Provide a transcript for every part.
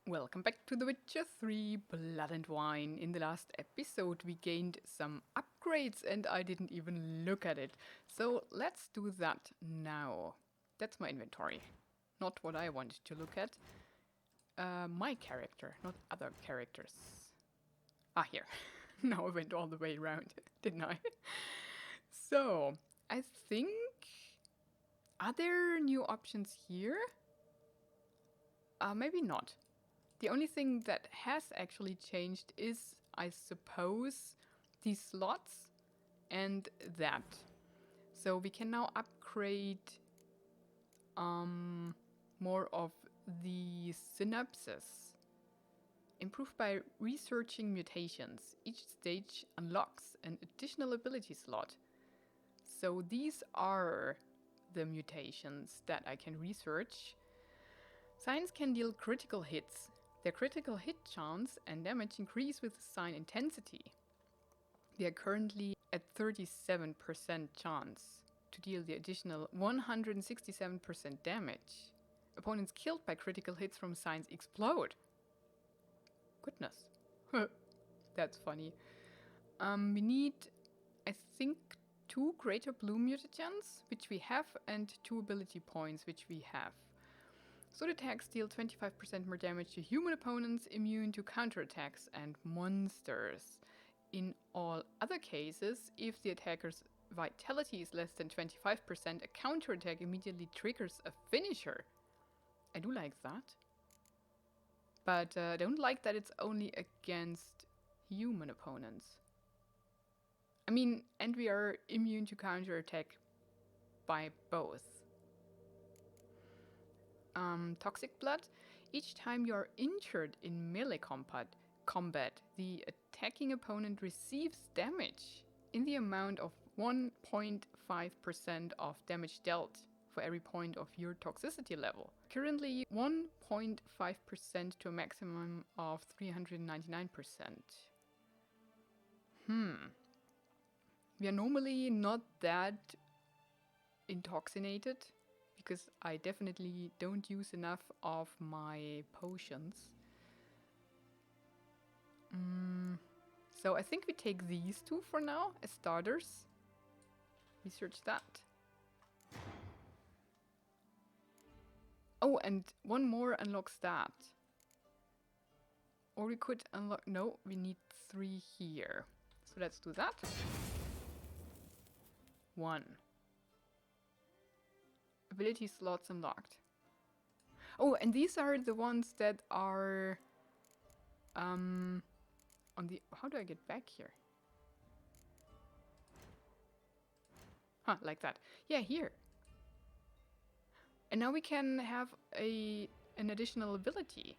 Welcome back to The Witcher 3 Blood and Wine. In the last episode we gained some upgrades and I didn't even look at it. So let's do that now. That's my inventory. Not what I wanted to look at. My character, not other characters. Ah, here. Now I went all the way around, didn't I? So, I think... Are there new options here? Maybe not. The only thing that has actually changed is, I suppose, these slots and that. So we can now upgrade more of the synapses. Improved by researching mutations. Each stage unlocks an additional ability slot. So these are the mutations that I can research. Signs can deal critical hits. Their critical hit chance and damage increase with the sign intensity. They are currently at 37% chance to deal the additional 167% damage. Opponents killed by critical hits from signs explode. Goodness. That's funny. We need, I think, 2 greater blue mutagens, which we have, and 2 ability points, which we have. Sword attacks deal 25% more damage to human opponents, immune to counterattacks and monsters. In all other cases, if the attacker's vitality is less than 25%, a counterattack immediately triggers a finisher. I do like that. But I don't like that it's only against human opponents. I mean, and we are immune to counterattack by both. Toxic blood. Each time you are injured in melee combat, the attacking opponent receives damage in the amount of 1.5% of damage dealt for every point of your toxicity level. Currently 1.5% to a maximum of 399%. We are normally not that intoxicated, because I definitely don't use enough of my potions. So I think we take these 2 for now as starters. Research that. Oh, and 1 more unlocks that. Or we could unlock... No, we need 3 here. So let's do that. 1. Ability slots unlocked. Oh, and these are the ones that are on the... How do I get back here? Huh, like that. Yeah, here. And now we can have an additional ability.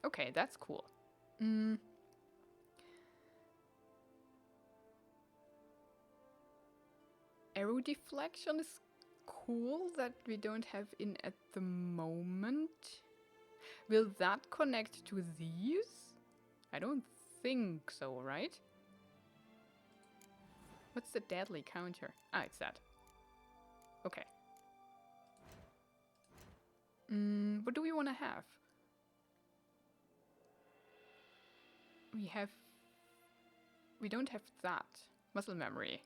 Okay, that's cool. Arrow deflection is cool that we don't have in at the moment. Will that connect to these? I don't think so, right? What's the deadly counter? Ah, it's that. Okay. What do we want to have? We don't have that. Muscle memory.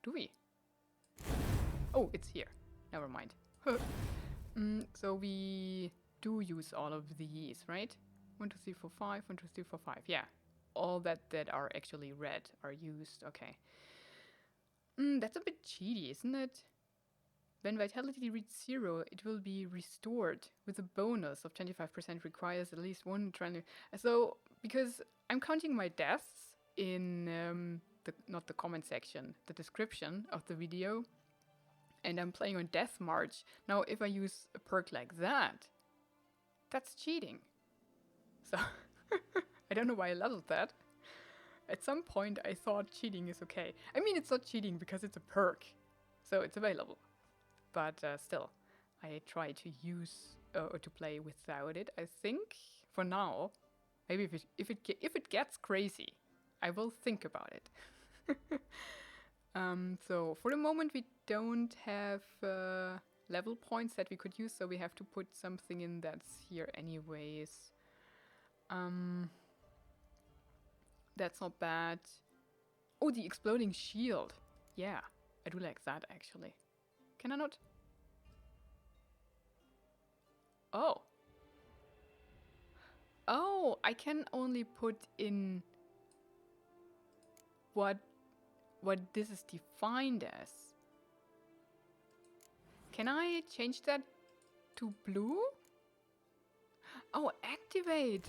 Do we? Oh, it's here. Never mind. So we do use all of these, right? 1, 2, 3, 4, 5. 1, 2, 3, 4, 5. Yeah. All that are actually red are used. Okay. That's a bit cheaty, isn't it? When vitality reaches 0, it will be restored with a bonus of 25%, requires at least 1 training. So, because I'm counting my deaths in not the comment section, the description of the video, and I'm playing on Death March. Now, if I use a perk like that, that's cheating. So, I don't know why I leveled that. At some point, I thought cheating is okay. I mean, it's not cheating because it's a perk, so it's available. But still, I try to use or to play without it. I think for now, maybe if it gets crazy, I will think about it. So for the moment, we don't have level points that we could use, so we have to put something in that's here anyways. That's not bad. Oh, the exploding shield. Yeah, I do like that actually. Can I not? Oh. Oh, I can only put in what this is defined as. Can I change that to blue? Oh, activate.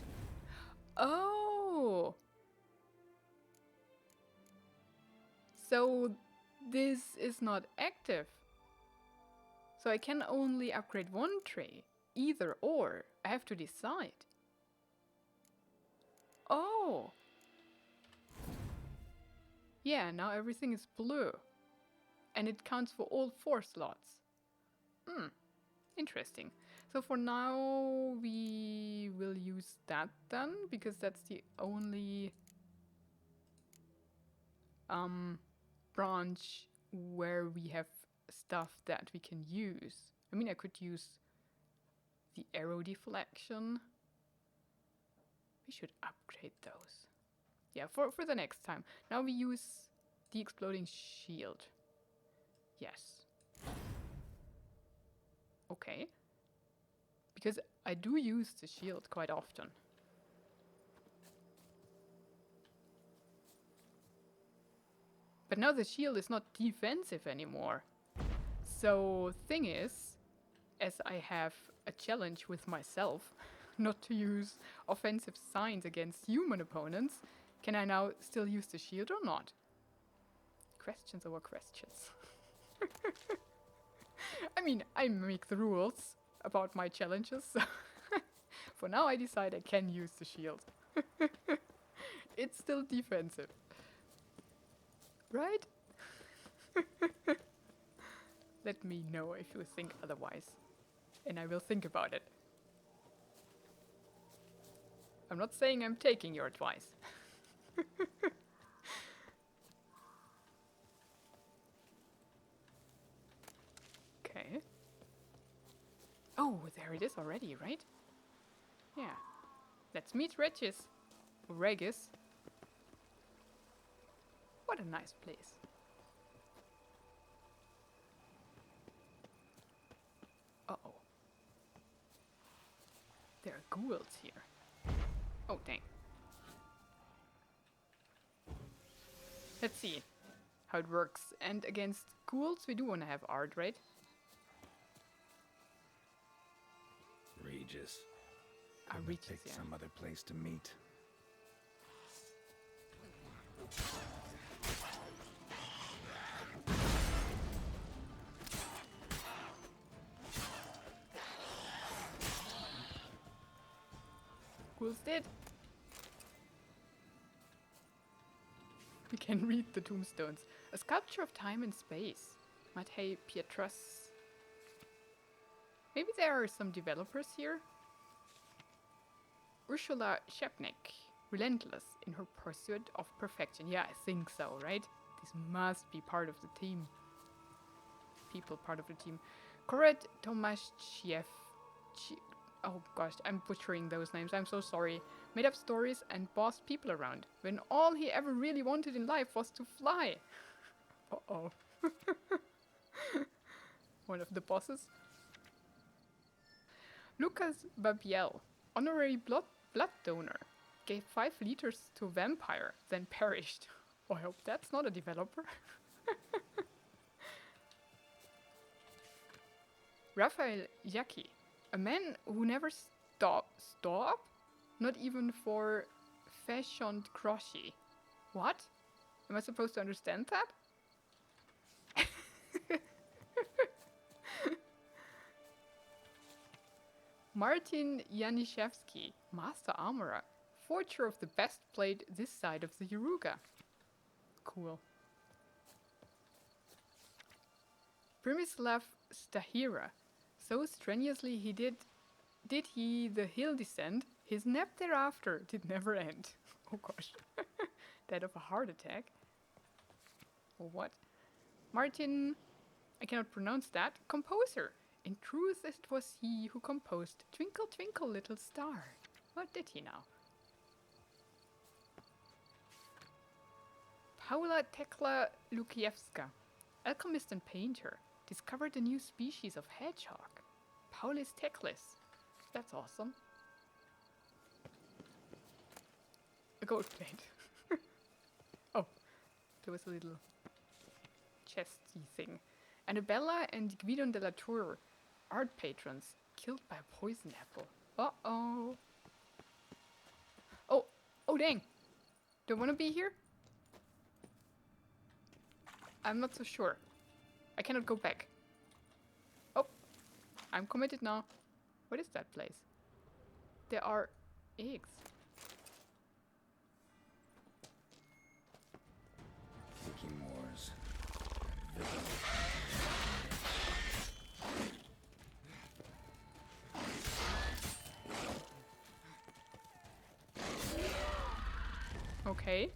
Oh. So this is not active. So I can only upgrade one trait. Either or. I have to decide. Oh. Yeah, now everything is blue. And it counts for all 4 slots. Interesting. So for now we will use that then, because that's the only branch where we have stuff that we can use. I mean, I could use the arrow deflection. We should upgrade those. Yeah, for the next time. Now we use the exploding shield. Yes. Okay. Because I do use the shield quite often. But now the shield is not defensive anymore. So thing is, as I have a challenge with myself not to use offensive signs against human opponents, can I now still use the shield or not? Questions over questions. I mean, I make the rules about my challenges, so for now I decide I can use the shield. It's still defensive. Right? Let me know if you think otherwise, and I will think about it. I'm not saying I'm taking your advice. Okay. Oh, there it is already, right? Yeah. Let's meet Regis. Regis. What a nice place. Uh-oh. There are ghouls here. Oh, dang. Let's see how it works. And against ghouls, we do want to have art, right? Regis. Regis, pick yeah. some other place to meet. Ghouls dead. We can read the tombstones. A sculpture of time and space. Matei Pietras. Maybe there are some developers here. Ursula Shepnik. Relentless in her pursuit of perfection. Yeah, I think so, right? This must be part of the team. People part of the team. Koret Tomashchev. Oh gosh, I'm butchering those names. I'm so sorry. Made up stories and bossed people around, when all he ever really wanted in life was to fly. Uh-oh. One of the bosses. Lucas Babiel, honorary blood donor, gave 5 liters to a vampire, then perished. Oh, I hope that's not a developer. Raphael Yaki, a man who never stop? Not even for fashioned crochet. What? Am I supposed to understand that? Martin Janishevsky, Master Armorer, forger of the best blade this side of the Yaruga. Cool. Primislav Stahira, so strenuously he did he the hill descent, his nap thereafter did never end. Oh gosh. Dead of a heart attack. Or what? Martin, I cannot pronounce that, composer, In truth, it was he who composed Twinkle, Twinkle, Little Star. What did he now? Paula Tekla Lukiewska, alchemist and painter, discovered a new species of hedgehog. Paulis Teklis. That's awesome. A gold plate. Oh, there was a little chesty thing. Annabella and Guidon de la Tour, art patrons, killed by a poison apple. Uh-oh. Oh dang. Do I want to be here? I'm not so sure. I cannot go back. Oh, I'm committed now. What is that place? There are eggs. Viking Wars. Okay.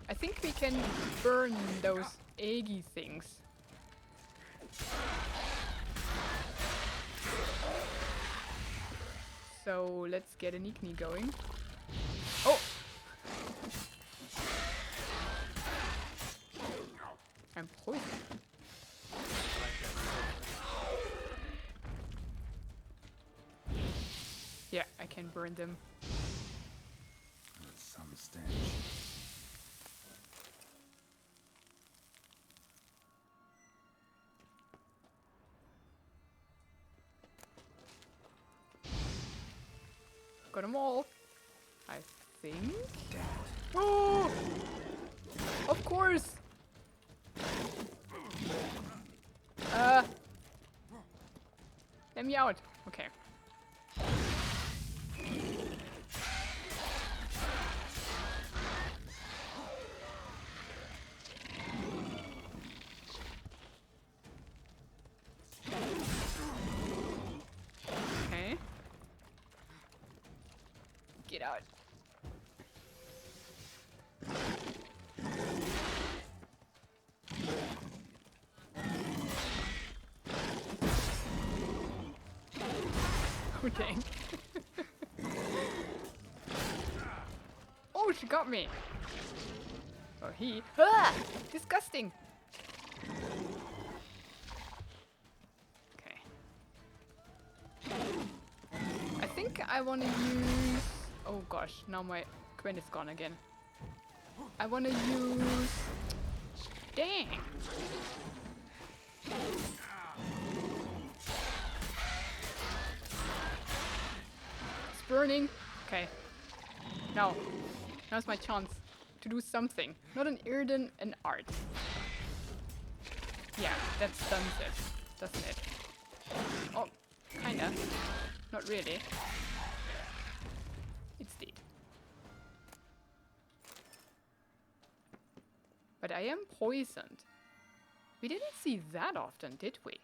I think we can burn those eggy things. So let's get an Igni going. Oh! I'm poisoned. Yeah, I can burn them. With some stench. Got them all, I think. Oh! Of course! Let me out. Okay. Okay. Get out. Oh dang. Oh, she got me. Or he. Ah! Disgusting. Okay. I think I want to use... Oh gosh, now my Gwen is gone again. I want to use... Dang. It's burning. Okay. Now. Now's my chance to do something. Not an Irden, an art. Yeah, that stuns it, doesn't it? Oh, kinda. Not really. It's dead. But I am poisoned. We didn't see that often, did we?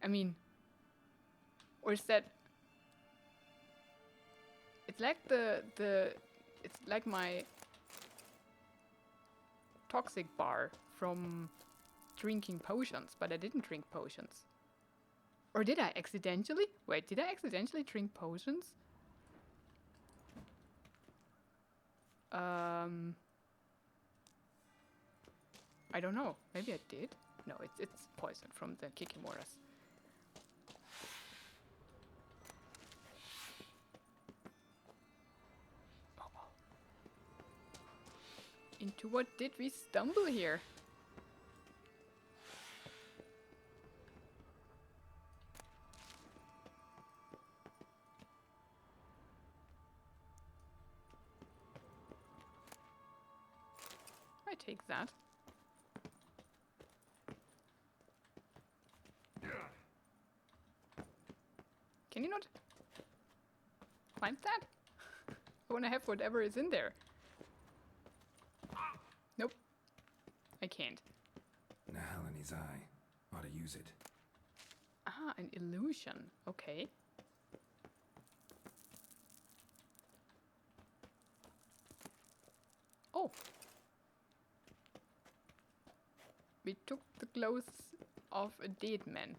I mean... Or is that... It's like it's like my toxic bar from drinking potions, but I didn't drink potions. Or did I accidentally? Wait, did I accidentally drink potions? I don't know. Maybe I did. No, it's poison from the Kikimoras. Into what did we stumble here? I take that. Can you not climb that? I want to have whatever is in there. Nope. I can't. Nahal in his eye. Ought to use it. Ah, an illusion. Okay. Oh. We took the clothes of a dead man.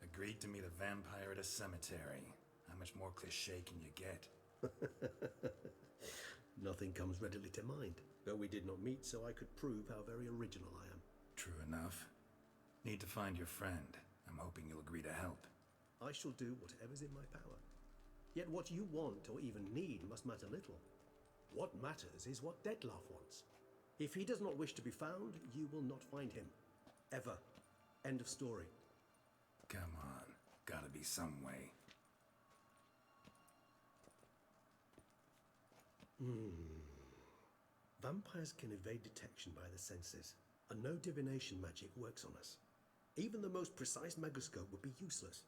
Agreed to meet a vampire at a cemetery. How much more cliché can you get? Nothing comes readily to mind, though we did not meet so I could prove how very original I am. True enough. Need to find your friend. I'm hoping you'll agree to help. I shall do whatever's in my power. Yet what you want or even need must matter little. What matters is what Dettlaff wants. If he does not wish to be found, you will not find him. Ever. End of story. Come on. Gotta be some way. Vampires can evade detection by the senses, and no divination magic works on us. Even the most precise megoscope would be useless.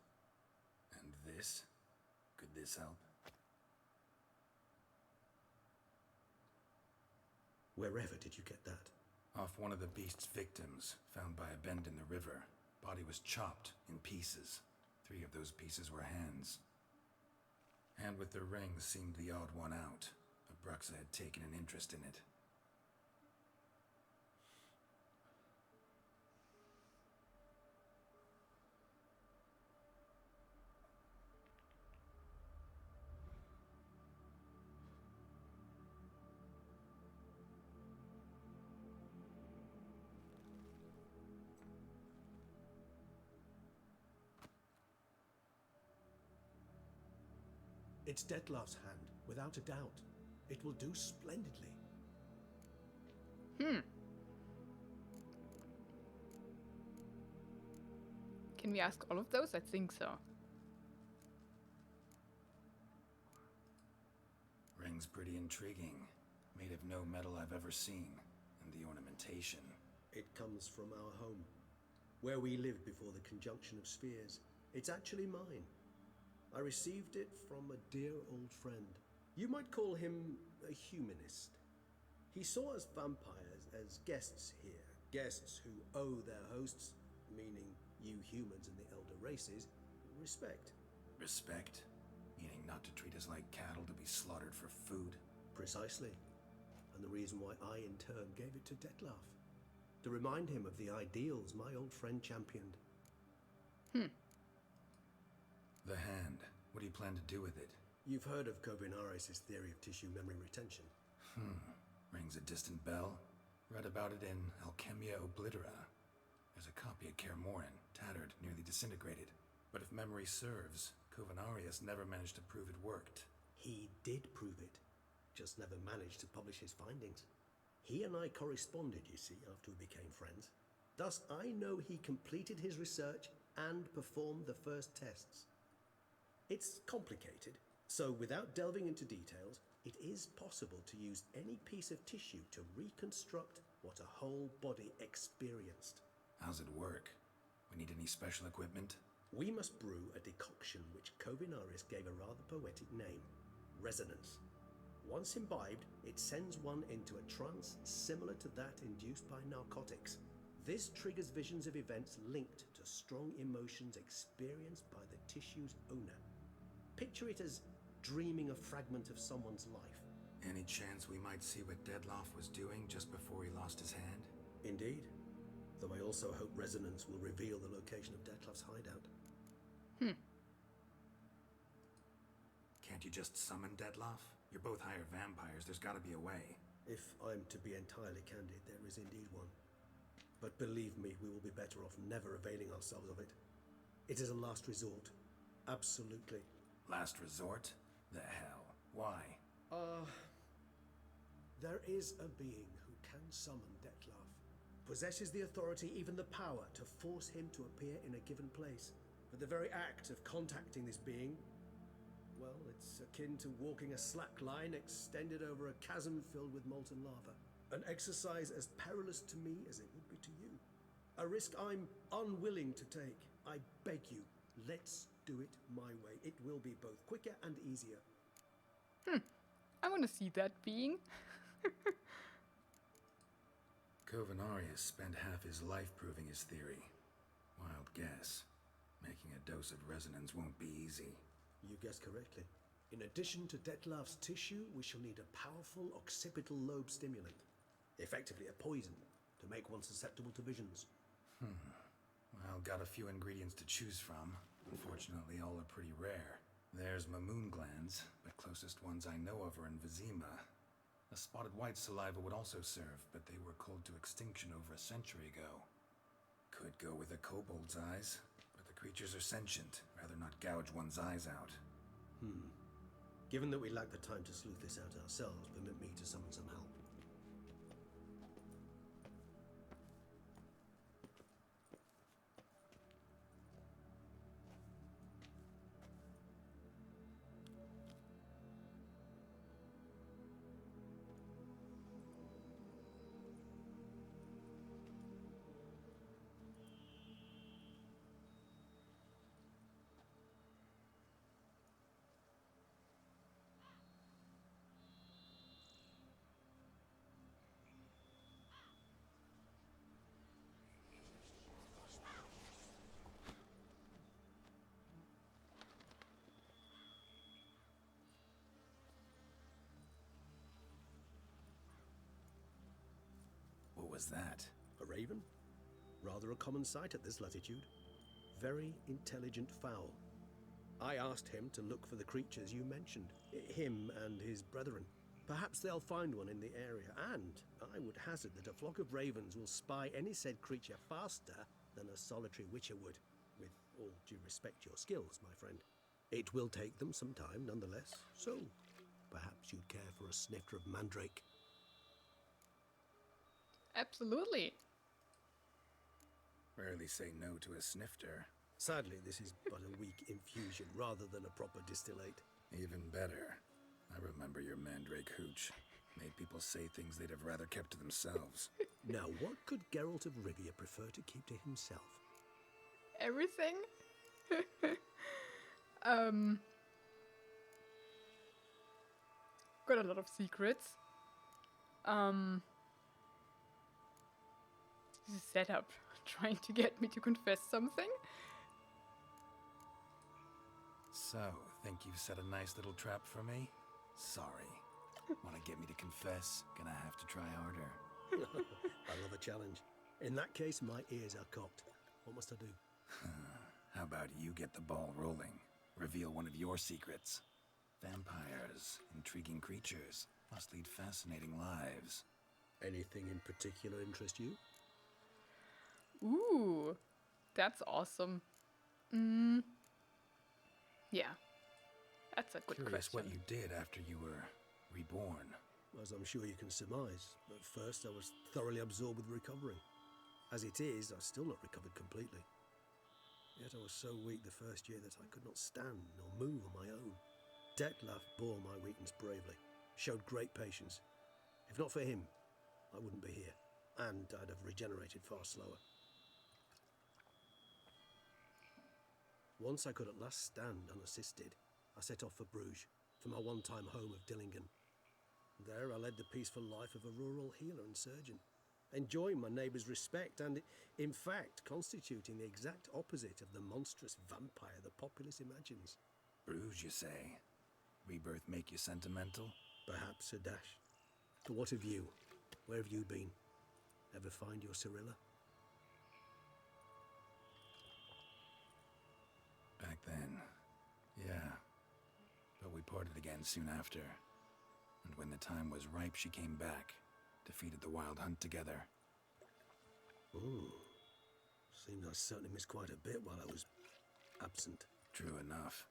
And this? Could this help? Wherever did you get that? Off one of the beast's victims, found by a bend in the river. Body was chopped in pieces. 3 of those pieces were hands. Hand with the ring seemed the odd one out. Abruxa had taken an interest in it. It's Dettlaff's hand, without a doubt. It will do splendidly. Can we ask all of those? I think so. Ring's pretty intriguing. Made of no metal I've ever seen. And the ornamentation. It comes from our home, where we lived before the conjunction of spheres. It's actually mine. I received it from a dear old friend. You might call him a humanist. He saw us vampires as guests here, guests who owe their hosts, meaning you humans and the elder races, respect. Respect? Meaning not to treat us like cattle to be slaughtered for food? Precisely. And the reason why I in turn gave it to Dettlaff. To remind him of the ideals my old friend championed. The hand. What do you plan to do with it? You've heard of Kovinaris' theory of tissue memory retention. Rings a distant bell. Read about it in Alchemia Oblitera. There's a copy at Kaer Morhen, tattered, nearly disintegrated. But if memory serves, Kovinaris never managed to prove it worked. He did prove it, just never managed to publish his findings. He and I corresponded, you see, after we became friends. Thus, I know he completed his research and performed the first tests. It's complicated, so without delving into details, it is possible to use any piece of tissue to reconstruct what a whole body experienced. How's it work? We need any special equipment? We must brew a decoction which Kovinaris gave a rather poetic name, resonance. Once imbibed, it sends one into a trance similar to that induced by narcotics. This triggers visions of events linked to strong emotions experienced by the tissue's owner. Picture it as dreaming a fragment of someone's life. Any chance we might see what Dettlaff was doing just before he lost his hand? Indeed. Though I also hope resonance will reveal the location of Dettlaff's hideout. Can't you just summon Dettlaff? You're both higher vampires, there's gotta be a way. If I'm to be entirely candid, there is indeed one. But believe me, we will be better off never availing ourselves of it. It is a last resort. Absolutely. Last resort? The hell? Why? There is a being who can summon Dettlaff. Possesses the authority, even the power, to force him to appear in a given place. But the very act of contacting this being, well, it's akin to walking a slack line extended over a chasm filled with molten lava. An exercise as perilous to me as it would be to you. A risk I'm unwilling to take. I beg you, let's do it my way. It will be both quicker and easier. I want to see that being. Kovinaris spent half his life proving his theory. Wild guess. Making a explosive resonance won't be easy. You guessed correctly. In addition to Detlef's tissue, we shall need a powerful occipital lobe stimulant. Effectively a poison, to make one susceptible to visions. Well, got a few ingredients to choose from. Unfortunately, all are pretty rare. There's Mamoon glands, but closest ones I know of are in Vizima. A spotted white saliva would also serve, but they were cold to extinction over a century ago. Could go with a kobold's eyes, but the creatures are sentient. Rather not gouge one's eyes out. Given that we lack the time to sleuth this out ourselves, permit me to summon some help. What was that? A raven? Rather a common sight at this latitude. Very intelligent fowl. I asked him to look for the creatures you mentioned. Him and his brethren. Perhaps they'll find one in the area, and I would hazard that a flock of ravens will spy any said creature faster than a solitary witcher would. With all due respect to your skills, my friend. It will take them some time, nonetheless, so perhaps you'd care for a snifter of mandrake. Absolutely. Rarely say no to a snifter. Sadly, this is but a weak infusion rather than a proper distillate. Even better. I remember your mandrake hooch. Made people say things they'd have rather kept to themselves. Now, what could Geralt of Rivia prefer to keep to himself? Everything? Got a lot of secrets. This is set up, trying to get me to confess something. So, think you've set a nice little trap for me? Sorry. Want to get me to confess? Gonna have to try harder. I love a challenge. In that case, my ears are cocked. What must I do? How about you get the ball rolling? Reveal one of your secrets. Vampires, intriguing creatures, must lead fascinating lives. Anything in particular interest you? Ooh, that's awesome. Yeah, that's a good Curious question. what you did after you were reborn. As I'm sure you can surmise. At first, I was thoroughly absorbed with recovering. As it is, I've still not recovered completely. Yet I was so weak the first year that I could not stand nor move on my own. Detlef bore my weakness bravely, showed great patience. If not for him, I wouldn't be here, and I'd have regenerated far slower. Once I could at last stand unassisted, I set off for Bruges, for my one-time home of Dillingen. There I led the peaceful life of a rural healer and surgeon, enjoying my neighbours' respect and, in fact, constituting the exact opposite of the monstrous vampire the populace imagines. Bruges, you say? Rebirth make you sentimental? Perhaps a dash. But what of you? Where have you been? Ever find your Cyrilla? Back then, yeah. But we parted again soon after. And when the time was ripe, she came back. Defeated the Wild Hunt together. Seems I certainly missed quite a bit while I was absent. True enough.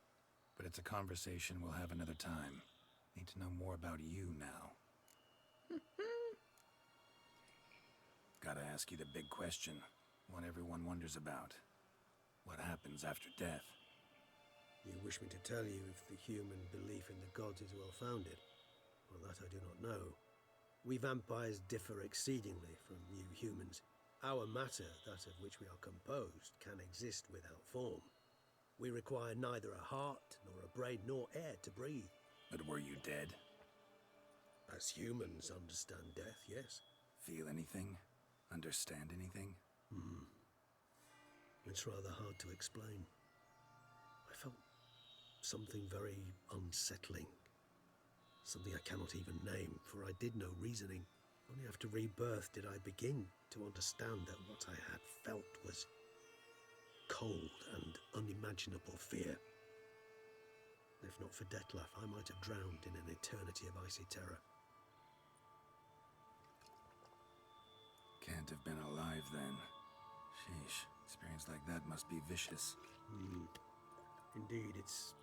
But it's a conversation we'll have another time. Need to know more about you now. Gotta ask you the big question. One everyone wonders about. What happens after death? You wish me to tell you if the human belief in the gods is well founded? Well, that I do not know. We vampires differ exceedingly from you humans. Our matter, that of which we are composed, can exist without form. We require neither a heart, nor a brain, nor air to breathe. But were you dead? As humans understand death, yes. Feel anything? Understand anything? It's rather hard to explain. felt something very unsettling. Something I cannot even name, for I did no reasoning. Only after rebirth did I begin to understand that what I had felt was cold and unimaginable fear. If not for Detlef, I might have drowned in an eternity of icy terror. Can't have been alive then. Sheesh, experience like that must be vicious. Indeed, it's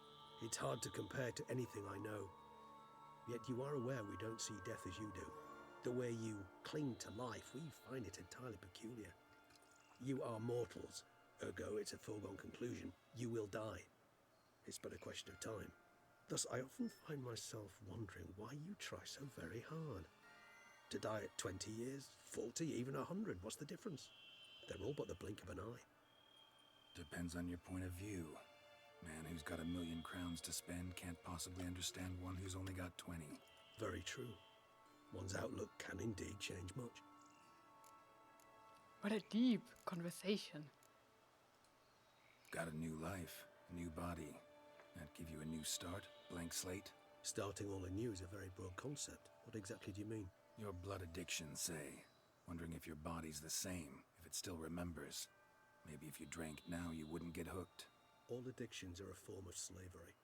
hard to compare to anything I know. Yet you are aware we don't see death as you do. The way you cling to life, we find it entirely peculiar. You are mortals, ergo it's a foregone conclusion. You will die. It's but a question of time. Thus, I often find myself wondering why you try so very hard. To die at 20 years, 40, even 100, what's the difference? They're all but the blink of an eye. Depends on your point of view. Man who's got 1,000,000 crowns to spend can't possibly understand one who's only got 20. Very true. One's outlook can indeed change much. What a deep conversation. Got a new life, a new body. That give you a new start, blank slate? Starting all anew is a very broad concept. What exactly do you mean? Your blood addiction, say. Wondering if your body's the same, if it still remembers. Maybe if you drank now, you wouldn't get hooked. All addictions are a form of slavery.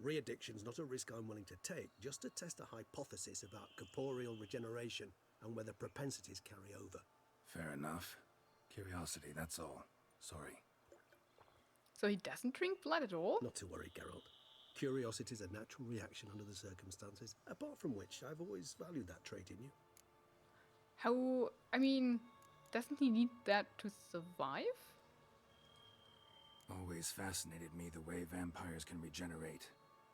Re-addiction's not a risk I'm willing to take, just to test a hypothesis about corporeal regeneration and whether propensities carry over. Fair enough. Curiosity, that's all. Sorry. So he doesn't drink blood at all? Not to worry, Geralt. Curiosity is a natural reaction under the circumstances, apart from which I've always valued that trait in you. Doesn't he need that to survive? Always fascinated me the way vampires can regenerate.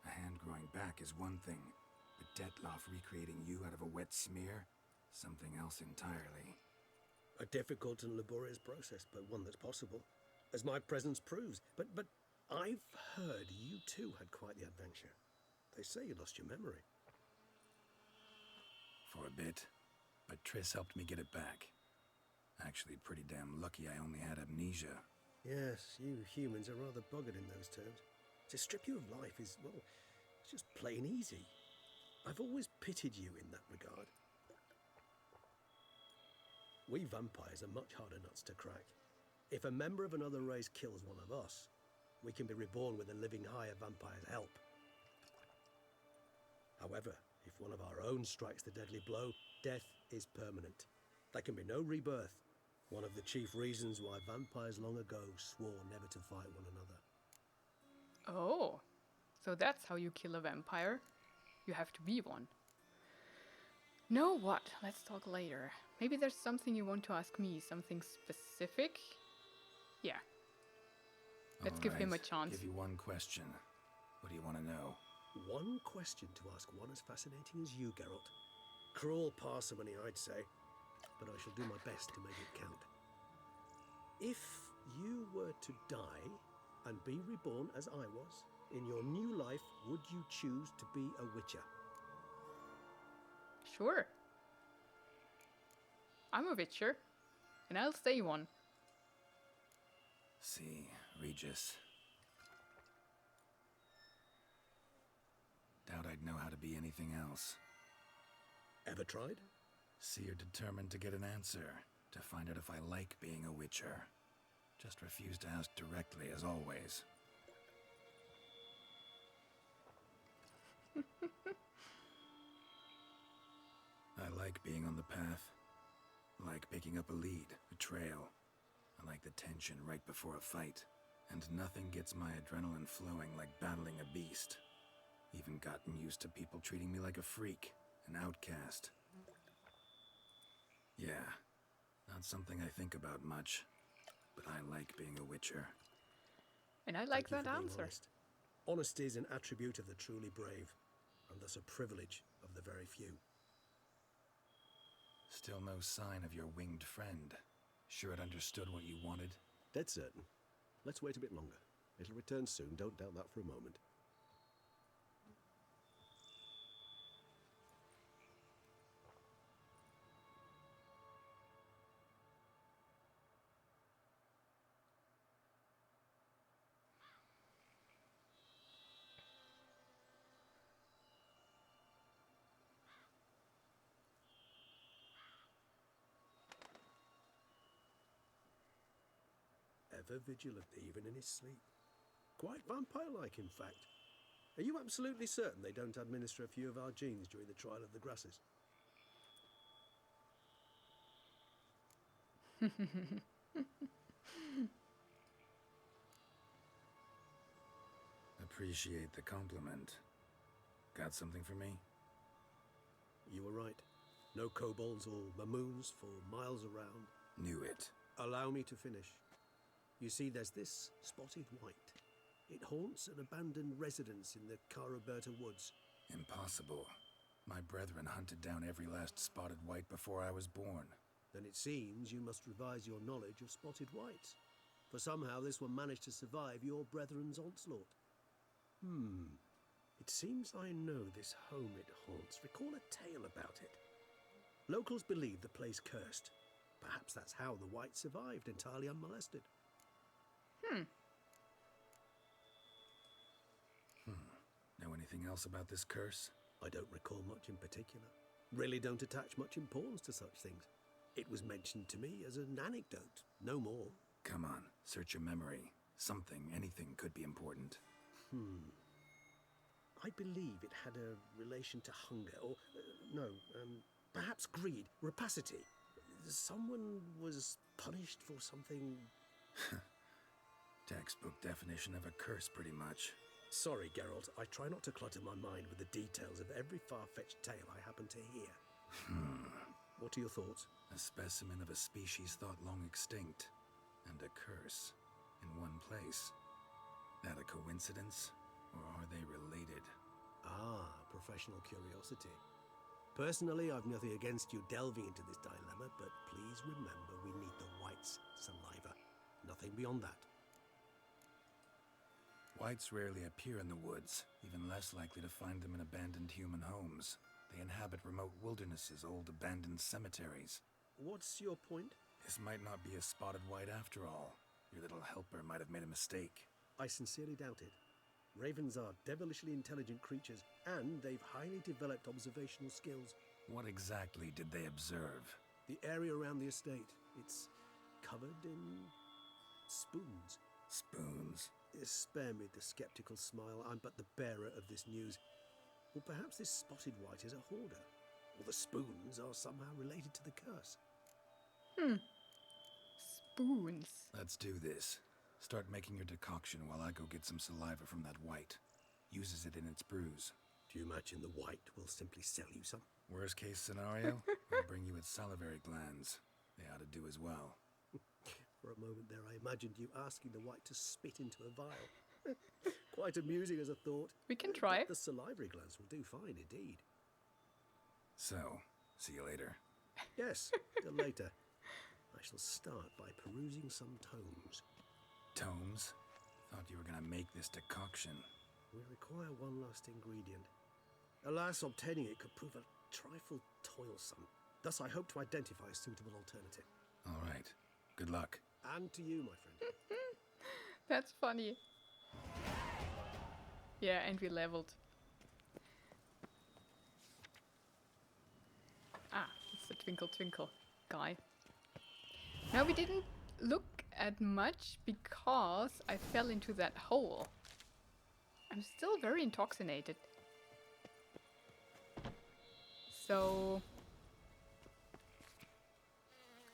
A hand growing back is one thing, but Detlef recreating you out of a wet smear? Something else entirely. A difficult and laborious process, but one that's possible, as my presence proves. But I've heard you too had quite the adventure. They say you lost your memory. For a bit, but Triss helped me get it back. Actually, pretty damn lucky I only had amnesia. Yes, you humans are rather buggered in those terms. To strip you of life is, well, it's just plain easy. I've always pitied you in that regard. We vampires are much harder nuts to crack. If a member of another race kills one of us, we can be reborn with a living higher vampire's help. However, if one of our own strikes the deadly blow, death is permanent. There can be no rebirth. One of the chief reasons why vampires long ago swore never to fight one another. Oh, so that's how you kill a vampire. You have to be one. Know what? Let's talk later. Maybe there's something you want to ask me, something specific? Yeah. Let's give him a chance. Give you one question. What do you want to know? One question to ask one as fascinating as you, Geralt. Cruel parsimony, I'd say, but I shall do my best to make it count. If you were to die and be reborn as I was, in your new life, would you choose to be a witcher? Sure. I'm a witcher, and I'll stay one. See, Regis. Doubt I'd know how to be anything else. Ever tried? See, you're determined to get an answer, to find out if I like being a witcher. Just refuse to ask directly, as always. I like being on the path. I like picking up a lead, a trail. I like the tension right before a fight. And nothing gets my adrenaline flowing like battling a beast. Even gotten used to people treating me like a freak, an outcast. Yeah, not something I think about much, but I like being a witcher. And I like Thank you that for being answer. honest. Honesty is an attribute of the truly brave, and thus a privilege of the very few. Still no sign of your winged friend. Sure it understood what you wanted? Dead certain. Let's wait a bit longer. It'll return soon, don't doubt that for a moment. Ever vigilant, even in his sleep. Quite vampire-like, in fact. Are you absolutely certain they don't administer a few of our genes during the trial of the grasses? Appreciate the compliment. Got something for me? You were right. No kobolds or mamoons for miles around. Knew it. Allow me to finish. You see, there's this spotted white. It haunts an abandoned residence in the Caraberta woods. Impossible. My brethren hunted down every last spotted white before I was born. Then it seems you must revise your knowledge of spotted whites. For somehow this one managed to survive your brethren's onslaught. It seems I know this home it haunts. Recall a tale about it. Locals believe the place cursed. Perhaps that's how the white survived entirely unmolested. Know anything else about this curse? I don't recall much in particular. Really don't attach much importance to such things. It was mentioned to me as an anecdote, no more. Come on, search your memory. Something, anything could be important. I believe it had a relation to hunger, or, perhaps greed, rapacity. Someone was punished for something... Textbook definition of a curse, pretty much. Sorry, Geralt, I try not to clutter my mind with the details of every far-fetched tale I happen to hear. What are your thoughts? A specimen of a species thought long extinct, and a curse, in one place. That a coincidence, or are they related? Ah, professional curiosity. Personally, I've nothing against you delving into this dilemma, but please remember we need the white's saliva. Nothing beyond that. Whites rarely appear in the woods, even less likely to find them in abandoned human homes. They inhabit remote wildernesses, old abandoned cemeteries. What's your point? This might not be a spotted white after all. Your little helper might have made a mistake. I sincerely doubt it. Ravens are devilishly intelligent creatures, and they've highly developed observational skills. What exactly did they observe? The area around the estate, it's covered in spoons. Spoons? Spare me the skeptical smile. I'm but the bearer of this news. Or perhaps this spotted white is a hoarder. Or the spoons are somehow related to the curse. Spoons. Let's do this. Start making your decoction while I go get some saliva from that white. Uses it in its brews. Do you imagine the white will simply sell you some? Worst case scenario, I'll bring you its salivary glands. They ought to do as well. For a moment there, I imagined you asking the white to spit into a vial. Quite amusing as a thought. We can try. The salivary glands will do fine indeed. So, see you later. Yes, till later. I shall start by perusing some tomes. Tomes? Thought you were gonna make this decoction. We require one last ingredient. Alas, obtaining it could prove a trifle toilsome. Thus, I hope to identify a suitable alternative. All right. Good luck. And to you, my friend. That's funny. Yeah, and we leveled. Ah, it's the Twinkle Twinkle guy. Now we didn't look at much because I fell into that hole. I'm still very intoxicated. So...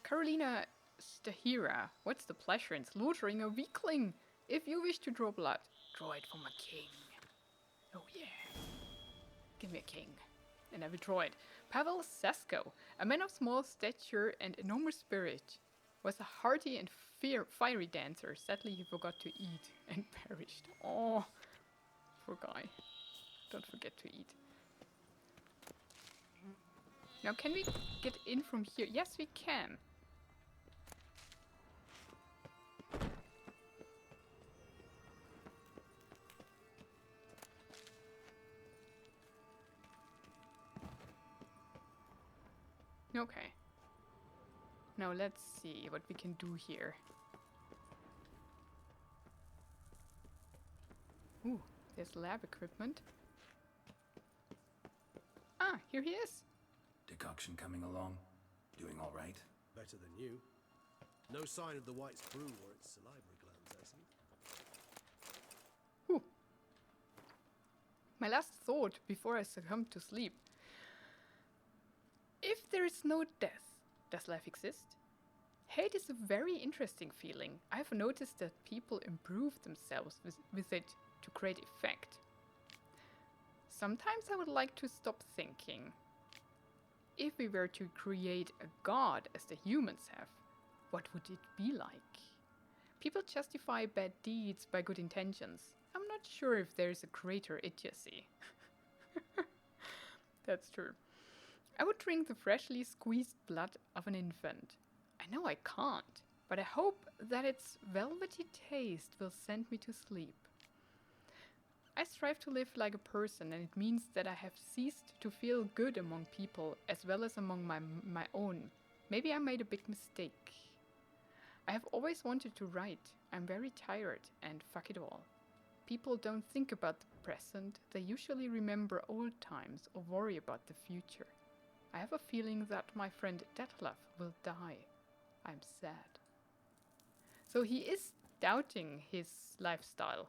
Carolina Stahira, what's the pleasure in slaughtering a weakling? If you wish to draw blood, draw it from a king. Oh yeah. Give me a king. And I will draw it. Pavel Sesko, a man of small stature and enormous spirit, was a hearty and fiery dancer. Sadly, he forgot to eat and perished. Oh, poor guy. Don't forget to eat. Now, can we get in from here? Yes, we can. Okay. Now let's see what we can do here. Ooh, there's lab equipment. Ah, here he is. Decoction coming along? Doing all right? Better than you. No sign of the white's brew or its salivary glands. My last thought before I succumbed to sleep. If there is no death, does life exist? Hate is a very interesting feeling. I've noticed that people improve themselves with it to great effect. Sometimes I would like to stop thinking. If we were to create a god as the humans have, what would it be like? People justify bad deeds by good intentions. I'm not sure if there's a greater idiocy. That's true. I would drink the freshly squeezed blood of an infant. I know I can't, but I hope that its velvety taste will send me to sleep. I strive to live like a person, and it means that I have ceased to feel good among people as well as among my own. Maybe I made a big mistake. I have always wanted to write. I'm very tired, and fuck it all. People don't think about the present, they usually remember old times or worry about the future. I have a feeling that my friend Detlef will die. I'm sad. So he is doubting his lifestyle.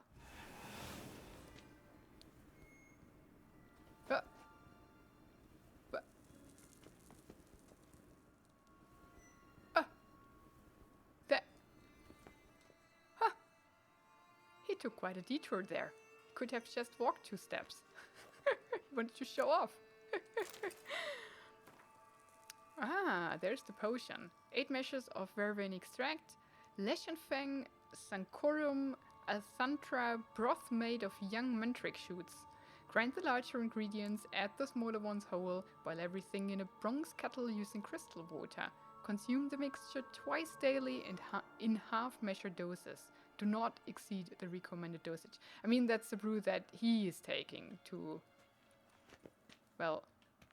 He took quite a detour there. Could have just walked 2 steps. He wanted to show off. Ah, there's the potion. 8 measures of vervain extract, Leschenfang, Sancorum, Althantra, broth made of young mandrake shoots. Grind the larger ingredients, add the smaller ones whole, boil everything in a bronze kettle using crystal water. Consume the mixture twice daily and in half-measure doses. Do not exceed the recommended dosage. I mean, that's the brew that he is taking to... Well,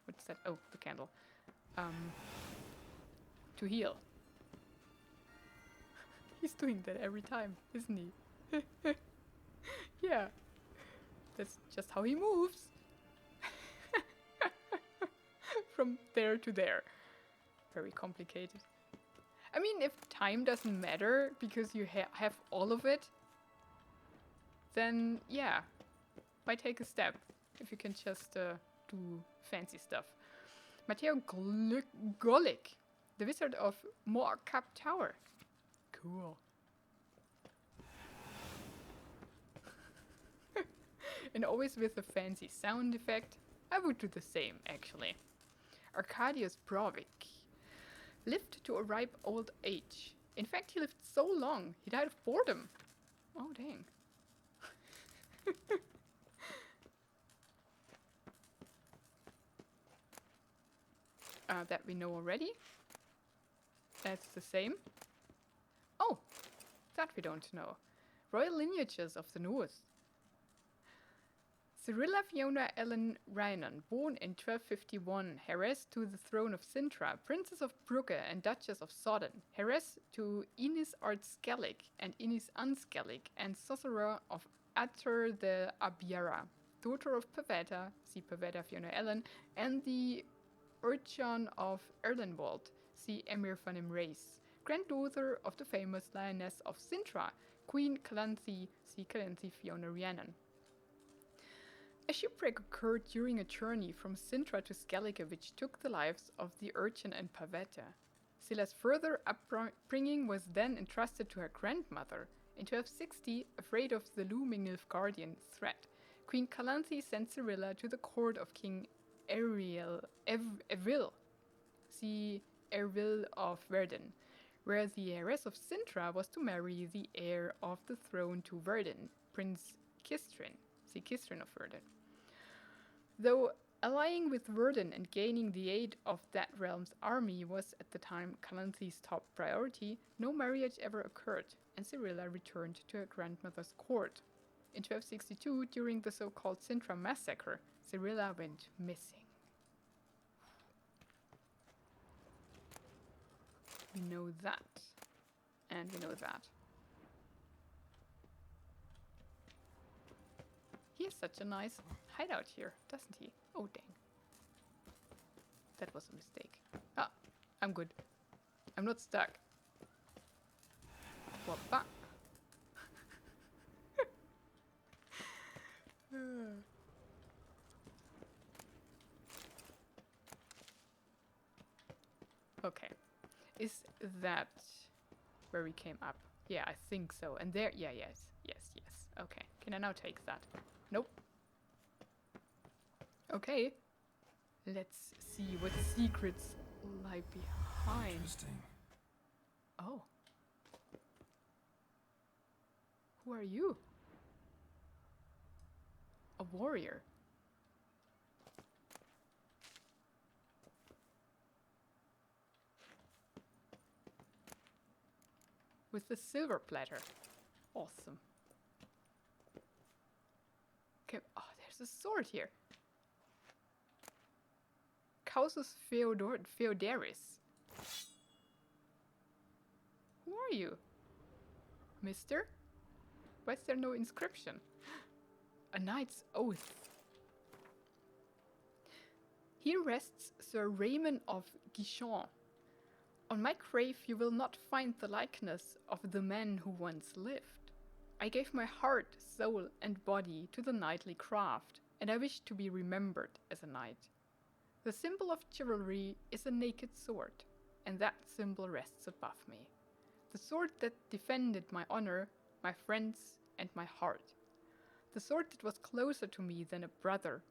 what's that? Oh, the candle. To heal. He's doing that every time, isn't he? Yeah. That's just how he moves. From there to there. Very complicated. I mean, if time doesn't matter because you have all of it, then yeah, why take a step if you can just do fancy stuff. Matteo Golik, the wizard of Moorcap Tower. Cool. And always with a fancy sound effect. I would do the same, actually. Arcadius Brovik lived to a ripe old age. In fact, he lived so long, he died of boredom. Oh, dang. That we know already. That's the same. Oh, that we don't know. Royal lineages of the North. Cyrilla Fiona Ellen Rhiannon, born in 1251, heiress to the throne of Sintra, Princess of Brugge and Duchess of Sodden, heiress to Innis Art Skellig and Innis Unskellig, and sorcerer of Attur the Abiara, daughter of Pavetta, see Pavetta Fiona Ellen, and the Urchan of Erlenwald, see Emir van Imrace, granddaughter of the famous lioness of Sintra, Queen Calanthe, see Calanthe Fiona Rhiannon. A shipwreck occurred during a journey from Sintra to Skellige, which took the lives of the urchin and Pavetta. Scylla's further upbringing was then entrusted to her grandmother. In 1260, afraid of the looming Nilfgaardian threat, Queen Calanthe sent Cyrilla to the court of King Erwil, see Erwil of Verden, where the heiress of Sintra was to marry the heir of the throne to Verden, Prince Kistrin, see Kistrin of Verden. Though allying with Verden and gaining the aid of that realm's army was at the time Calanthe's top priority, no marriage ever occurred, and Cyrilla returned to her grandmother's court. In 1262, during the so-called Sintra massacre, Cyrilla went missing. We know that. And we know that. He has such a nice hideout here, doesn't he? Oh, dang. That was a mistake. Ah, I'm good. I'm not stuck. Whoppa. Is that where we came up? Yeah, I think so. And there, yeah, yes. Okay, can I now take that? Nope. Okay. Let's see what secrets lie behind. Interesting. Oh. Who are you? A warrior. With the silver platter. Awesome. Okay. Oh, there's a sword here. Causus Feodaris. Who are you? Mister? Why is there no inscription? A knight's oath. Here rests Sir Raymond of Guichon. On my grave you will not find the likeness of the man who once lived. I gave my heart, soul and body to the knightly craft, and I wish to be remembered as a knight. The symbol of chivalry is a naked sword, and that symbol rests above me. The sword that defended my honor, my friends, and my heart. The sword that was closer to me than a brother.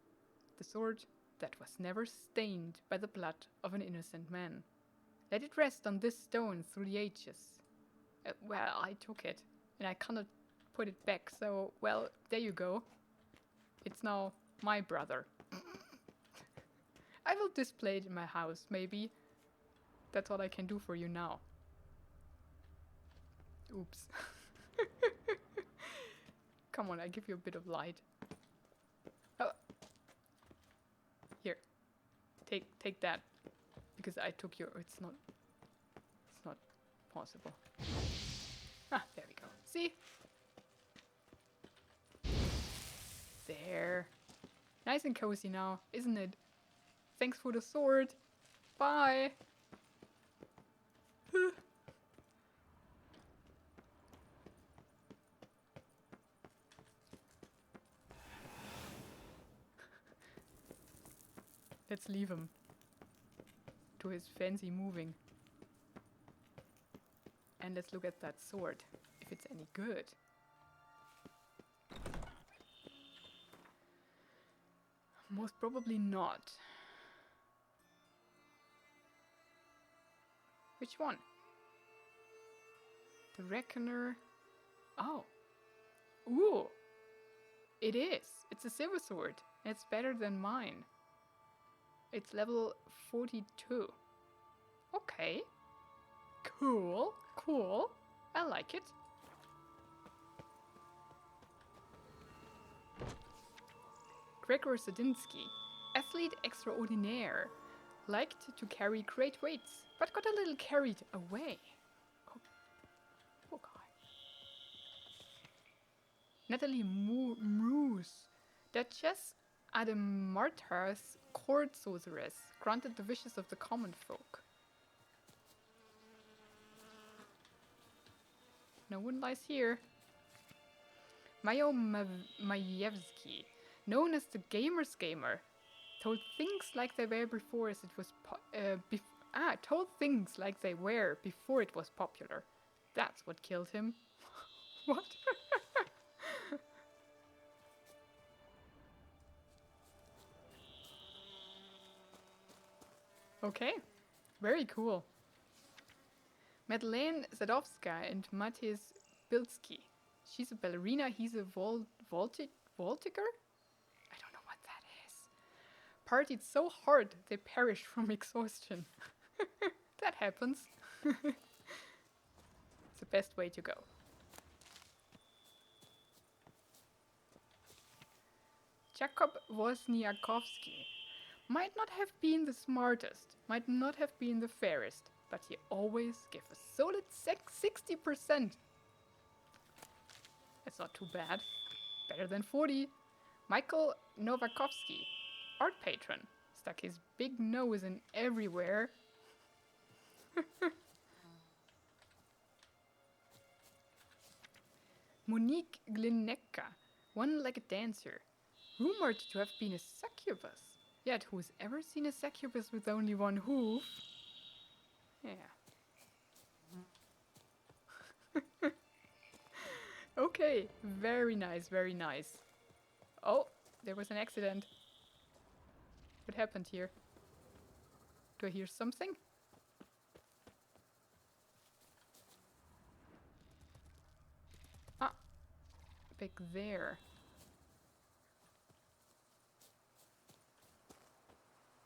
The sword that was never stained by the blood of an innocent man. Let it rest on this stone through the ages. Well, I took it, and I cannot put it back, so, well, there you go. It's now my brother. I will display it in my house, maybe. That's all I can do for you now. Oops. Come on, I give you a bit of light. Oh. Here. Take that. Because I took your... It's not possible. Ah, there we go. See? There. Nice and cozy now, isn't it? Thanks for the sword. Bye. Let's leave him to his fancy moving. And let's look at that sword, if it's any good. Most probably not. Which one? The Reckoner. Oh. Ooh. It is. It's a silver sword. And it's better than mine. It's level 42. Okay. Cool. Cool. I like it. Gregor Sadinsky, athlete extraordinaire, liked to carry great weights, but got a little carried away. Oh, poor guy. Natalie Moose, Duchess Adamartar's court sorceress, granted the wishes of the common folk. No one lies here. Mayo Majewski, known as the Gamer's Gamer, told things like they were before it was popular. That's what killed him. What? Okay, very cool. Madeleine Zadowska and Matis Bilski. She's a ballerina, he's a voltiger? I don't know what that is. Partied so hard they perished from exhaustion. That happens. It's the best way to go. Jakob Wozniakowski might not have been the smartest, might not have been the fairest, but he always gave a solid 60%. That's not too bad. Better than 40. Michael Novakovsky, art patron, stuck his big nose in everywhere. Monique Glinecka, one-legged dancer, rumored to have been a succubus. Yet who's ever seen a succubus with only one hoof? Yeah. Okay, very nice, very nice. Oh, there was an accident. What happened here? Do I hear something? Ah, back there.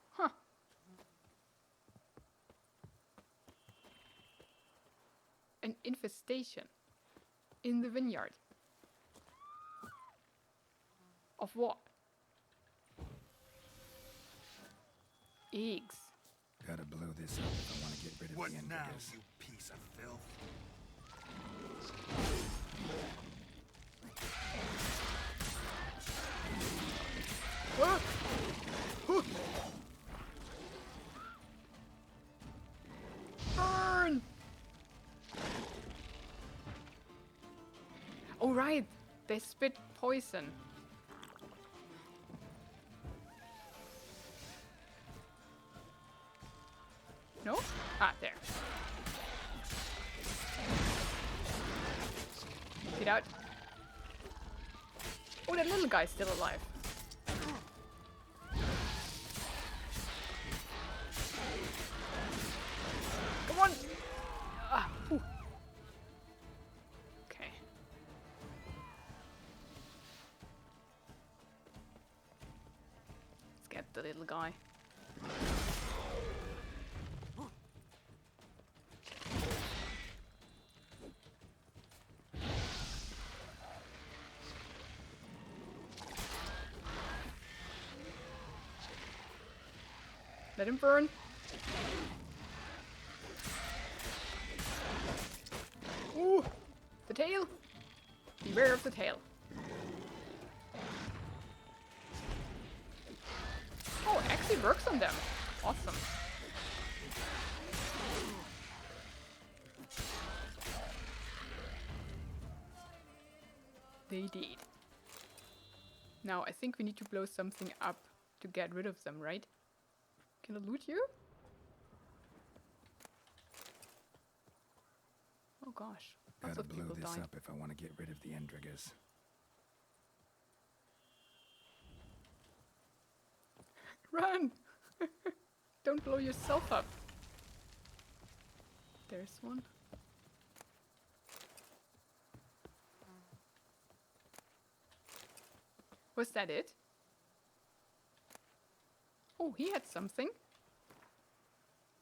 Huh. An infestation in the vineyard. Of what? Eggs. Gotta blow this up if I want to get rid of What the now, Yennefer. you piece of filth? Whoa! Huh. Burn! Oh right, they spit poison. No? Ah, there. Get out. Oh, that little guy's still alive. Come on! Ah, whew. Okay. Let's get the little guy. Let him burn. Ooh, the tail. Beware of the tail. Oh, it actually works on them. Awesome. They did. Now I think we need to blow something up to get rid of them, right? Can I loot you? Oh gosh. Lots Gotta of blow people this died. up if I want to get rid of the Endriggers. Run! Don't blow yourself up. There's one. Was that it? Oh, he had something.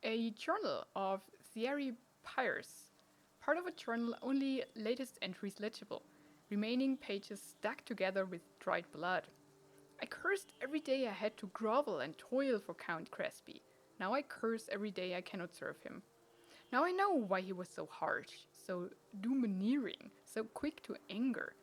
A journal of Thierry Pierce. Part of a journal, only latest entries legible. Remaining pages stuck together with dried blood. I cursed every day I had to grovel and toil for Count Crespi. Now I curse every day I cannot serve him. Now I know why he was so harsh, so domineering, so quick to anger.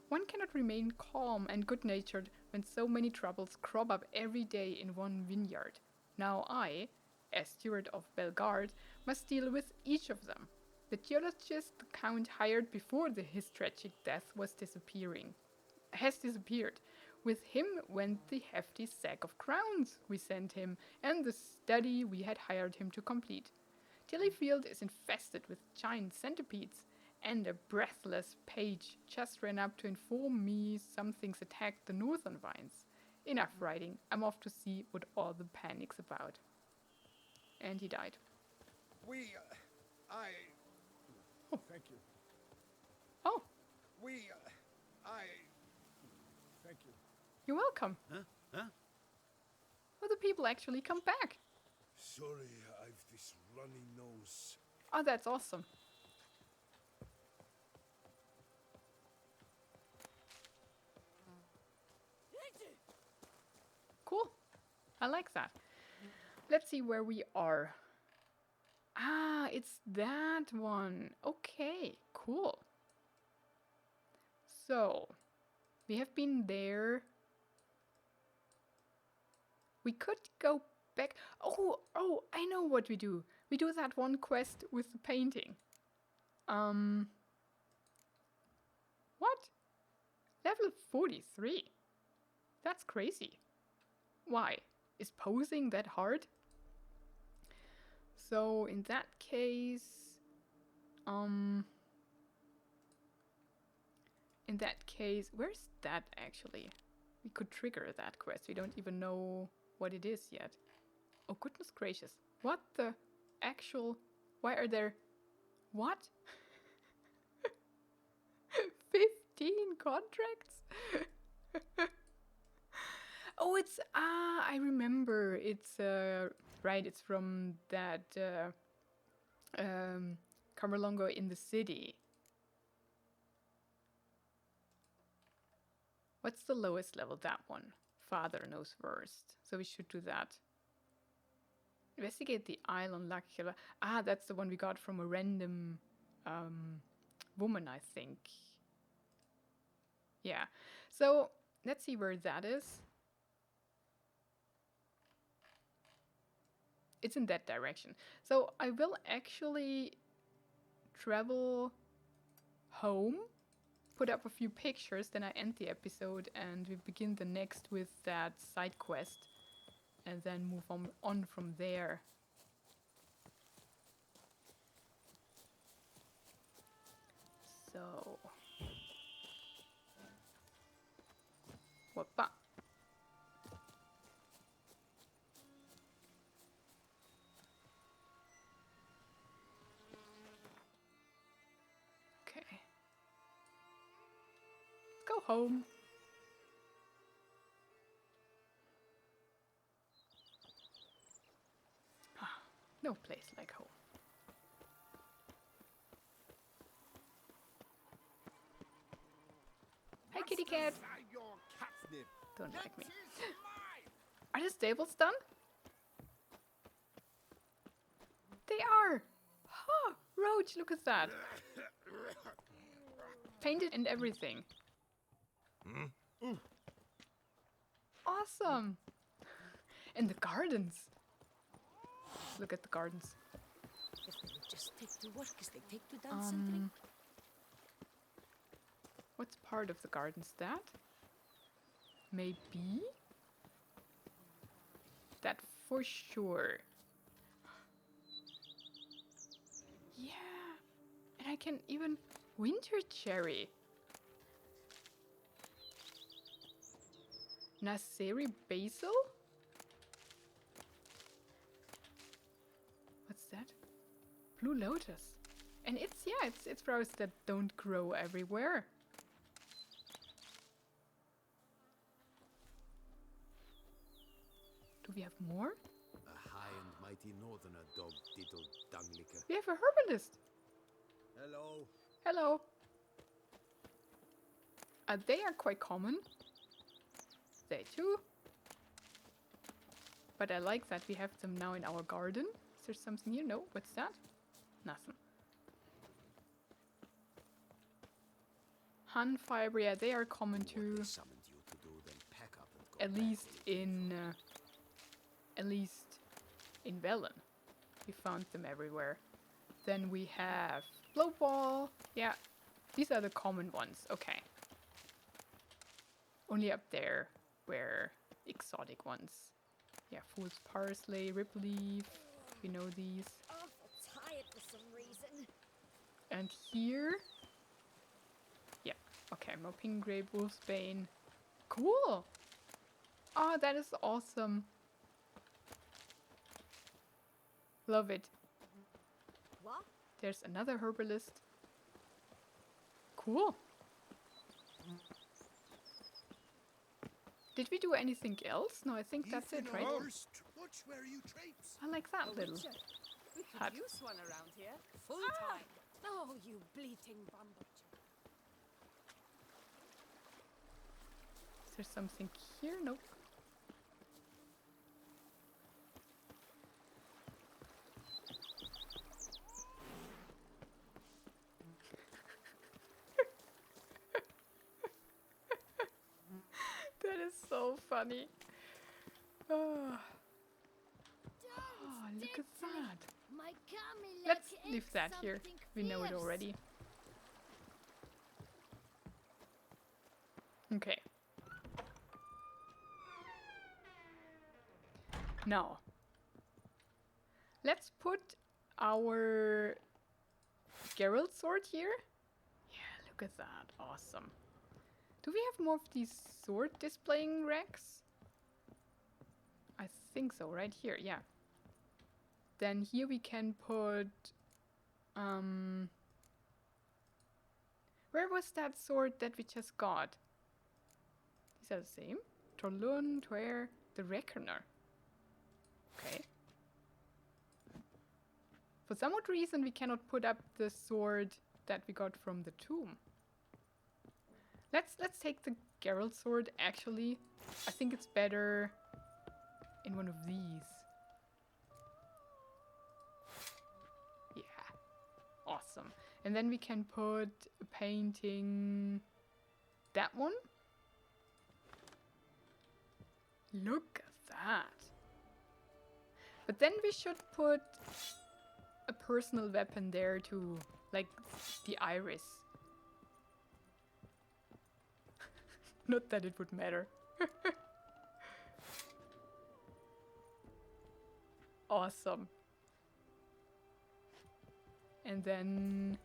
One cannot remain calm and good-natured when so many troubles crop up every day in one vineyard. Now I, as steward of Belgard, must deal with each of them. The geologist the Count hired before his tragic death has disappeared. With him went the hefty sack of crowns we sent him, and the study we had hired him to complete. Tillyfield is infested with giant centipedes, and a breathless page just ran up to inform me something's attacked the northern vines. Enough writing, I'm off to see what all the panic's about. And he died. Thank you. Oh, Thank you. you're welcome. Huh? Oh, the people actually come back. Sorry, I've this runny nose. Oh, that's awesome. Cool. I like that. Let's see where we are. Ah, it's that one. Okay, cool. So, we have been there. We could go back. Oh, I know what we do. We do that one quest with the painting. What? Level 43? That's crazy. Why? Is posing that hard? So in that case, in that case, where's that actually? We could trigger that quest. We don't even know what it is yet. Oh, goodness gracious. What the actual... Why are there... What? 15 contracts? Oh, it's... Ah, I remember. It's... right, it's from that... Camerlongo in the city. What's the lowest level? That one. Father knows worst. So we should do that. Investigate the Isle on Lucky Killer. Ah, that's the one we got from a random woman, I think. Yeah. So let's see where that is. It's in that direction. So I will actually travel home, put up a few pictures, then I end the episode and we begin the next with that side quest and then move on from there. So... Whoppa. Okay. Let's go home. Ah, no place like home. Hi, kitty cat. Don't like me. Are the stables done? They are. Huh, Roach, look at that. Painted and everything. Awesome. And the gardens. Look at the gardens. If they would just take to work as they take to dance and drink. What's part of the gardens? That? Maybe? That for sure. Yeah. And I can even... Winter cherry. Naseri basil? What's that? Blue lotus. And it's, yeah, it's flowers that don't grow everywhere. Do we have more? A high and mighty northerner dog diddled dunglicker. We have a herbalist. Hello. Hello. They are quite common. They too. But I like that we have them now in our garden. Is there something here? No. What's that? Nothing. Han fiber, yeah, they are common too. What they summoned you to do, then pack up and go At back least to in Velen. We found them everywhere. Then we have Blowball. Yeah, these are the common ones. Okay. Only up there were exotic ones. Yeah, Fool's Parsley, Ripleaf. We know these. Awful tired for some reason. And here... Yeah, okay, Moping Grape, Wolfsbane. Cool! Oh, that is awesome. Love it. What? There's another herbalist. Cool. Did we do anything else? No, I think that's it, right? Watch where you traipse. I like that little Witcher. We could hut. use one around here. Full time. Oh, you bleating bumblebee. Is there something here? Nope. That is so funny. Oh, look at that. My gummy Let's leg leave ate that here. something We know it fierce. already. Okay. Now, let's put our Geralt sword here. Yeah, look at that. Awesome. Do we have more of these sword displaying racks? I think so, right here, yeah. Then here we can put... where was that sword that we just got? These are the same? Torlun, Twer, the Reckoner. Okay. For some odd reason we cannot put up the sword that we got from the tomb. Let's take the Geralt sword actually. I think it's better in one of these. Yeah. Awesome. And then we can put a painting, that one. Look at that. But then we should put a personal weapon there too, like the iris. Not that it would matter. Awesome. And then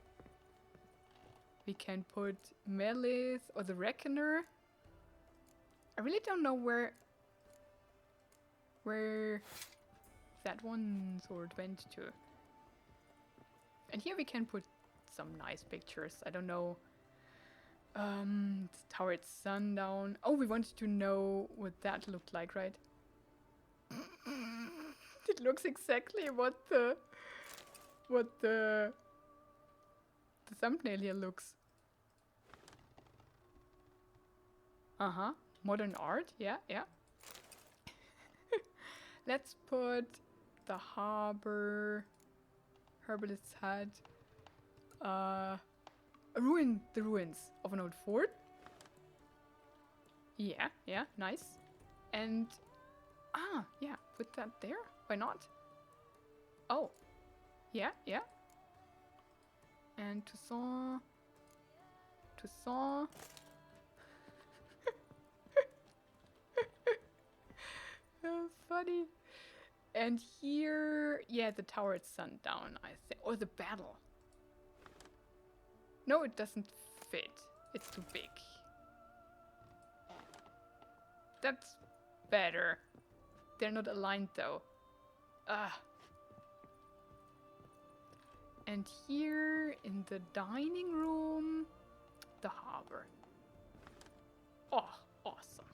we can put Melis or the Reckoner. I really don't know where that one sword went to. And here we can put some nice pictures. I don't know. Tower at sundown. Oh, we wanted to know what that looked like, right? It looks exactly what the thumbnail here looks. Uh-huh. Modern art. Yeah, yeah. Let's put the harbor, herbalist's hut, the ruins of an old fort. Yeah, yeah, nice. And yeah, put that there. Why not? Oh, yeah, yeah. And Toussaint. Funny. And here, yeah, the tower at sundown, I think. Or the battle. No, it doesn't fit. It's too big. That's better. They're not aligned though. And here in the dining room, the harbor. Oh, awesome.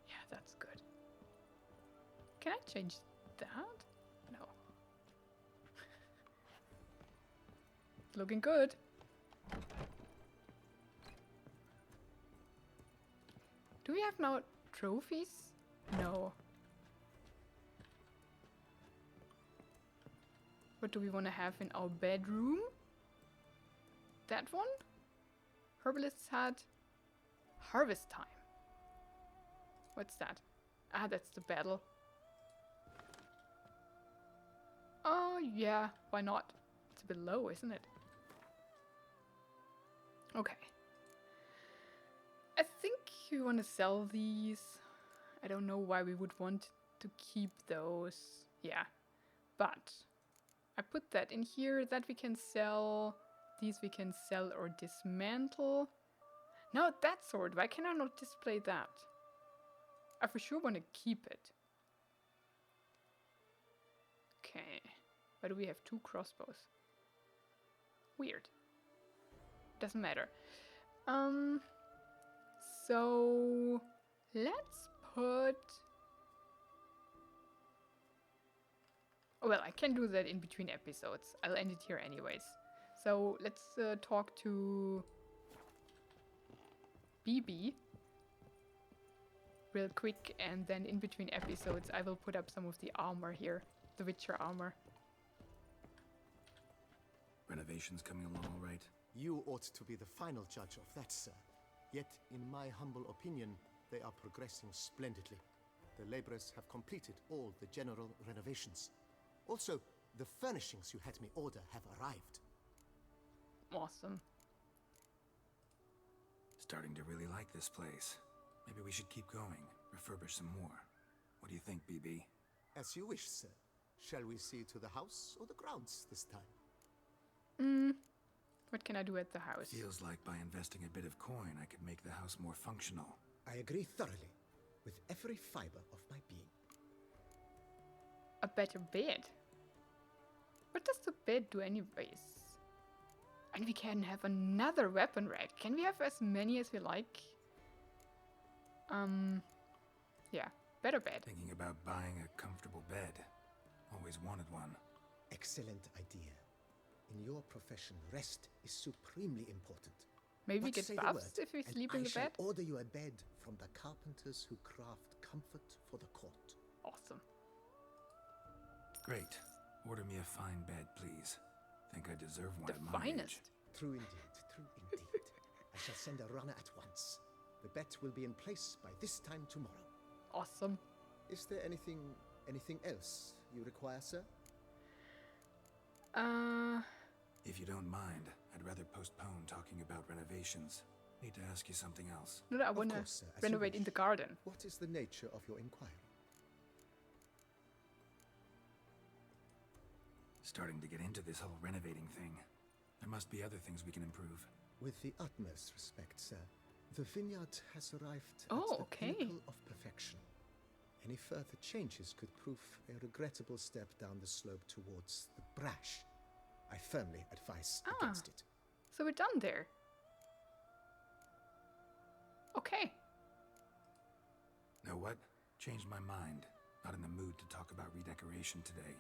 Yeah, that's good. Can I change that? No. Looking good. Do we have now trophies? No. What do we want to have in our bedroom? That one? Herbalist's hut. Harvest time. What's that? Ah, that's the battle. Oh, yeah. Why not? It's a bit low, isn't it? Okay. I think we want to sell these. I don't know why we would want to keep those. Yeah. But I put that in here, that we can sell. These we can sell or dismantle. No, that sword. Why can I not display that? I for sure want to keep it. Okay. Why do we have 2 crossbows? Weird. Doesn't matter. So let's put... Oh, well, I can do that in between episodes. I'll end it here anyways. So let's talk to BB real quick, and then in between episodes I will put up some of the armor here, the Witcher armor. Renovations coming along all right? You ought to be the final judge of that, sir. Yet, in my humble opinion, they are progressing splendidly. The laborers have completed all the general renovations. Also, the furnishings you had me order have arrived. Awesome. Starting to really like this place. Maybe we should keep going, refurbish some more. What do you think, BB? As you wish, sir. Shall we see to the house or the grounds this time? What can I do at the house? Feels like by investing a bit of coin, I could make the house more functional. I agree thoroughly, with every fiber of my being. A better bed? What does the bed do anyways? And we can have another weapon rack. Can we have as many as we like? Yeah, better bed. Thinking about buying a comfortable bed. Always wanted one. Excellent idea. In your profession, rest is supremely important. Maybe we But get say the buffs word, if we and sleep in I the shall bed? order you a bed from the carpenters who craft comfort for the court. Awesome. Great. Order me a fine bed, please. Think I deserve one The at my finest. age. True indeed, true indeed. I shall send a runner at once. The bet will be in place by this time tomorrow. Awesome. Is there anything else you require, sir? If you don't mind, I'd rather postpone talking about renovations. Need to ask you something else. No, I Of wanna course, sir, as you renovate in wish. the garden. What is the nature of your inquiry? Starting to get into this whole renovating thing. There must be other things we can improve. With the utmost respect, sir, the vineyard has arrived Oh, at the okay. pinnacle of perfection. Any further changes could prove a regrettable step down the slope towards the brash. I firmly advise against it. So we're done there. Okay. Know what? Changed my mind. Not in the mood to talk about redecoration today.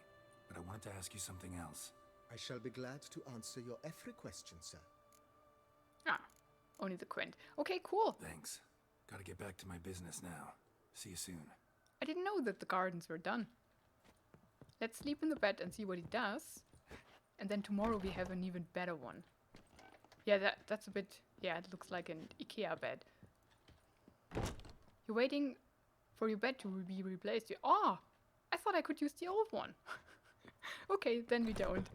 But I wanted to ask you something else. I shall be glad to answer your every question, sir. Only the Quint. Okay, cool. Thanks. Gotta get back to my business now. See you soon. I didn't know that the gardens were done. Let's sleep in the bed and see what it does. And then tomorrow we have an even better one. Yeah, that's a bit... Yeah, it looks like an IKEA bed. You're waiting for your bed to be replaced. Oh! I thought I could use the old one. Okay, then we don't.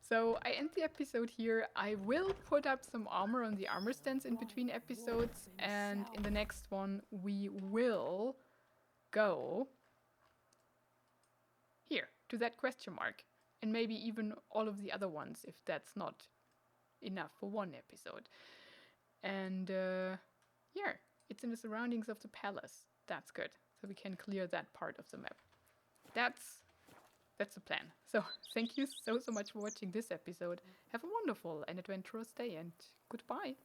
So I end the episode here. I will put up some armor on the armor stands in between episodes. And in the next one we will go here to that question mark. And maybe even all of the other ones if that's not enough for one episode. And yeah, it's in the surroundings of the palace. That's good. So we can clear that part of the map. That's the plan. So thank you so much for watching this episode. Have a wonderful and adventurous day and goodbye.